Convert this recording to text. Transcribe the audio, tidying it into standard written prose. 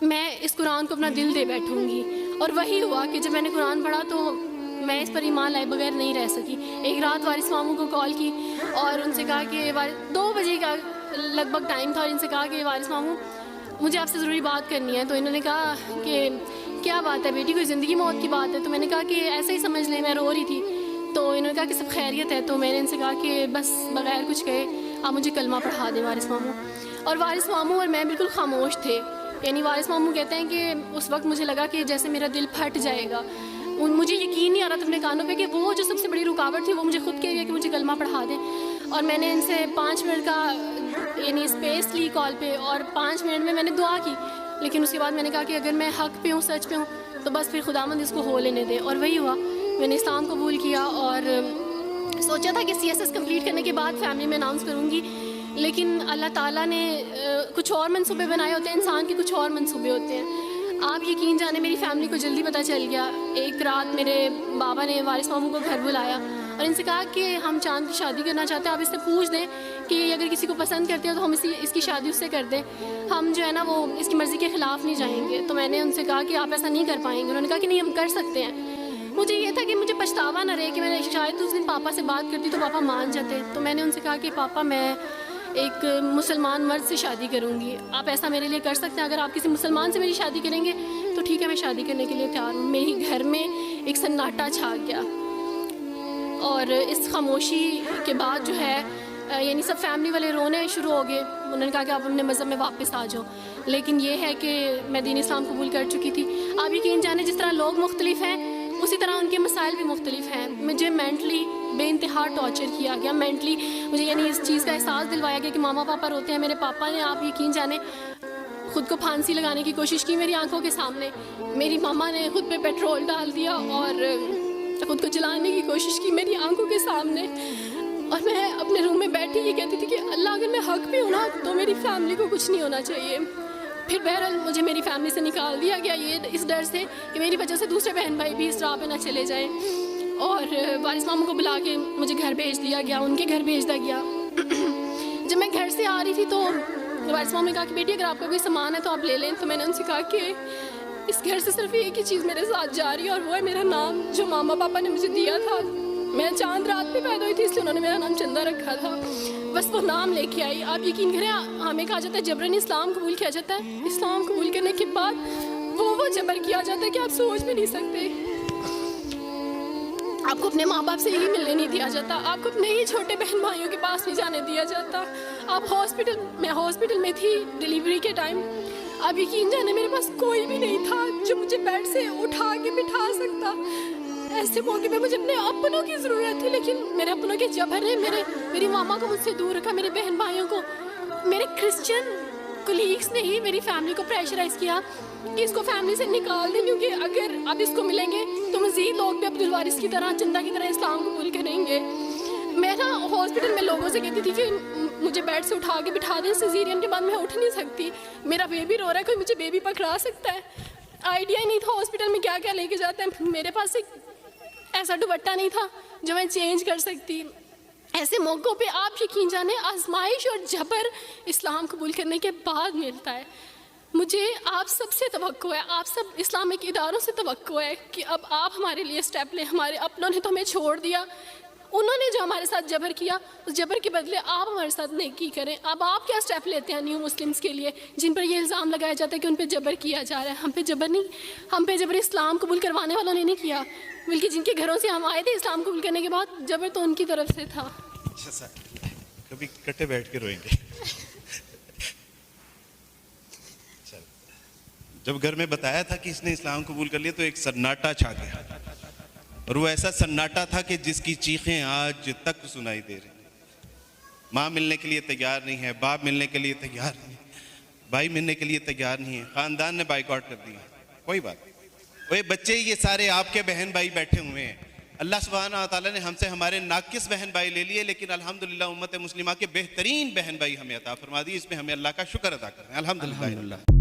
मैं इस कुरान को अपना दिल दे बैठूँगी। और वही हुआ कि जब मैंने कुरान पढ़ा तो मैं इस पर ईमान लाए बगैर नहीं रह सकी। एक रात वारिस मामू को कॉल की और उनसे कहा कि 2 बजे का लगभग टाइम था, और इनसे कहा कि वारिस मामू मुझे आपसे ज़रूरी बात करनी है। तो इन्होंने कहा कि क्या बात है बेटी, कोई ज़िंदगी मौत की बात है? तो मैंने कहा कि ऐसे ही समझ लें, मैं रो रही थी। तो इन्होंने कहा कि सब खैरियत है। तो मैंने इनसे कहा कि बस बगैर कुछ कहे आप मुझे कलमा पढ़ा दें वारिस मामू। और वारिस मामू और मैं बिल्कुल खामोश थे। यानी वारिस मामू कहते हैं कि उस वक्त मुझे लगा कि जैसे मेरा दिल फट जाएगा। मुझे यकीन नहीं आ रहा था अपने कानों पे कि वो जो सबसे बड़ी रुकावट थी वो मुझे खुद कह रही है कि मुझे कलमा पढ़ा दें। और मैंने इनसे 5 मिनट का यानी स्पेस ली कॉल पे, और 5 मिनट में मैंने दुआ की। लेकिन उसके बाद मैंने कहा कि अगर मैं हक़ पे हूँ, सच पे हूँ, तो बस फिर खुदावंद इसको हो लेने दे। और वही हुआ, मैंने इस्लाम कबूल किया और सोचा था कि CSS कंप्लीट करने के बाद फैमिली में अनाउंस करूँगी। लेकिन अल्लाह ताला ने कुछ और मंसूबे बनाए होते हैं, इंसान के कुछ और मंसूबे होते हैं। आप यकीन जाने मेरी फैमिली को जल्दी पता चल गया। एक रात मेरे बाबा ने वारिस मामू को घर बुलाया और इनसे कहा कि हम चांद की शादी करना चाहते हैं, आप इससे पूछ दें कि अगर किसी को पसंद करते हैं तो हम इसकी शादी उससे कर दें, हम जो है ना वो इसकी मर्ज़ी के ख़िलाफ़ नहीं जाएंगे। तो मैंने उनसे कहा कि आप ऐसा नहीं कर पाएंगे। उन्होंने कहा कि नहीं, हम कर सकते हैं। मुझे ये था कि मुझे पछतावा ना रहे कि मैंने शायद उस दिन पापा से बात करती तो पापा मान जाते। तो मैंने उनसे कहा कि पापा मैं एक मुसलमान मर्द से शादी करूँगी, आप ऐसा मेरे लिए कर सकते हैं? अगर आप किसी मुसलमान से मेरी शादी करेंगे तो ठीक है, मैं शादी करने के लिए तैयार हूँ। मेरी घर में एक सन्नाटा छा गया और इस खामोशी के बाद जो है यानी सब फैमिली वाले रोने शुरू हो गए। उन्होंने कहा कि आप अपने मज़हब में वापस आ जाओ। लेकिन ये है कि मैं दीन इस्लाम कबूल कर चुकी थी। आप यकीन जाने जिस तरह लोग मुख्तलिफ हैं उसी तरह उनके मसाइल भी मुख्तलिफ हैं। मुझे मेंटली बेइंतहा टॉर्चर किया गया। मेंटली मुझे यानी इस चीज़ का एहसास दिलवाया गया कि मामा पापा रोते हैं। मेरे पापा ने, आप यकीन जाने, ख़ुद को फांसी लगाने की कोशिश की मेरी आंखों के सामने। मेरी मामा ने खुद पे पेट्रोल डाल दिया और ख़ुद को जलाने की कोशिश की मेरी आंखों के सामने। और मैं अपने रूम में बैठी ये कहती थी कि अल्लाह अगर मैं हक़ पे हूँ ना तो मेरी फैमिली को कुछ नहीं होना चाहिए। फिर बहरहाल मुझे मेरी फैमिली से निकाल दिया गया, ये इस डर से कि मेरी वजह से दूसरे बहन भाई भी इस राह पे ना चले जाएं। और वारिस मामू को बुला के मुझे घर भेज दिया गया, उनके घर भेज दिया गया। जब मैं घर से आ रही थी तो वारिस मामू ने कहा कि बेटी अगर आपका कोई सामान है तो आप ले लें। तो मैंने उनसे कहा कि इस घर से सिर्फ एक ही चीज़ मेरे साथ जा रही है और वो है मेरा नाम जो मामा पापा ने मुझे दिया था। मैं चांद रात पे पैदा हुई थी इसलिए उन्होंने मेरा नाम चंदा रखा था। बस वो नाम लेके आई। आप यकीन करें, हमें कहा जाता है जबरन इस्लाम कबूल किया जाता है। इस्लाम कबूल करने के बाद वो जबर किया जाता है कि आप सोच भी नहीं सकते। आपको अपने माँ बाप से ही मिलने नहीं दिया जाता, आपको अपने ही छोटे बहन भाइयों के पास नहीं जाने दिया जाता। आप मैं हॉस्पिटल में थी डिलीवरी के टाइम। आप यकीन जाने मेरे पास कोई भी नहीं था जो मुझे बेड से उठा के बिठा सकता। ऐसे मौके पे मुझे अपने अपनों की ज़रूरत थी, लेकिन मेरे अपनों के जबर ने मेरी मामा को मुझसे दूर रखा, मेरे बहन भाइयों को। मेरे क्रिश्चियन कोलीग्स ने ही मेरी फैमिली को प्रेशराइज़ किया कि इसको फैमिली से निकाल दें, क्योंकि अगर अब इसको मिलेंगे तो मज़ीद लोग भी अब्दुल वारिस की तरह, चंदा की तरह इस्लाम कबूल करेंगे। मैं ना हॉस्पिटल में लोगों से कहती थी कि मुझे बेड से उठा के बिठा दें, सिज़ेरियन के बाद मैं उठ नहीं सकती, मेरा बेबी रो रहा है, कोई मुझे बेबी पकड़ा सकता है। आइडिया ही नहीं था हॉस्पिटल में क्या क्या लेके जाते हैं। मेरे पास एक ऐसा दुपट्टा नहीं था जो मैं चेंज कर सकती। ऐसे मौक़ों पे आप यकीन जाने आजमाइश और जबर इस्लाम कबूल करने के बाद मिलता है। मुझे आप सबसे तवक्को है, आप सब इस्लामिक इदारों से तवक्को है कि अब आप हमारे लिए स्टेप लें। हमारे अपनों ने तो हमें छोड़ दिया, उन्होंने जो हमारे साथ जबर किया उस जबर के बदले आप हमारे साथ नेकी करें। अब आप क्या स्टेप लेते हैं न्यू मुस्लिम्स के लिए जिन पर ये इल्ज़ाम लगाया जाता है कि उन पर जबर किया जा रहा है? हम पे जबर नहीं, हम पे जबर इस्लाम कबूल करवाने वालों ने नहीं किया, बल्कि जिनके घरों से हम आए थे इस्लाम कबूल करने के बाद जबर तो उनकी तरफ से था। अच्छा सर, कभी इकट्ठे बैठ के रोएंगे। जब घर में बताया था कि इसने इस्लाम कबूल कर लिया तो एक सन्नाटा छा गया, और वो ऐसा सन्नाटा था कि जिसकी चीखें आज तक सुनाई दे रही। माँ मिलने के लिए तैयार नहीं है, बाप मिलने के लिए तैयार नहीं, भाई मिलने के लिए तैयार नहीं है, खानदान ने बाइकआउट कर दिया। कोई बात, वो बच्चे ये सारे आपके बहन भाई बैठे हुए हैं। अल्लाह सुब्हाना व तआला ने हमसे हमारे नाकिस बहन भाई ले लिए, लेकिन अल्हम्दुलिल्लाह उम्मत मुस्लिमा के बेहतरीन बहन भाई हमें अता फरमा दी। इसमें हमें अल्लाह का शुक्र अदा करना है। अल्हम्दुलिल्लाह।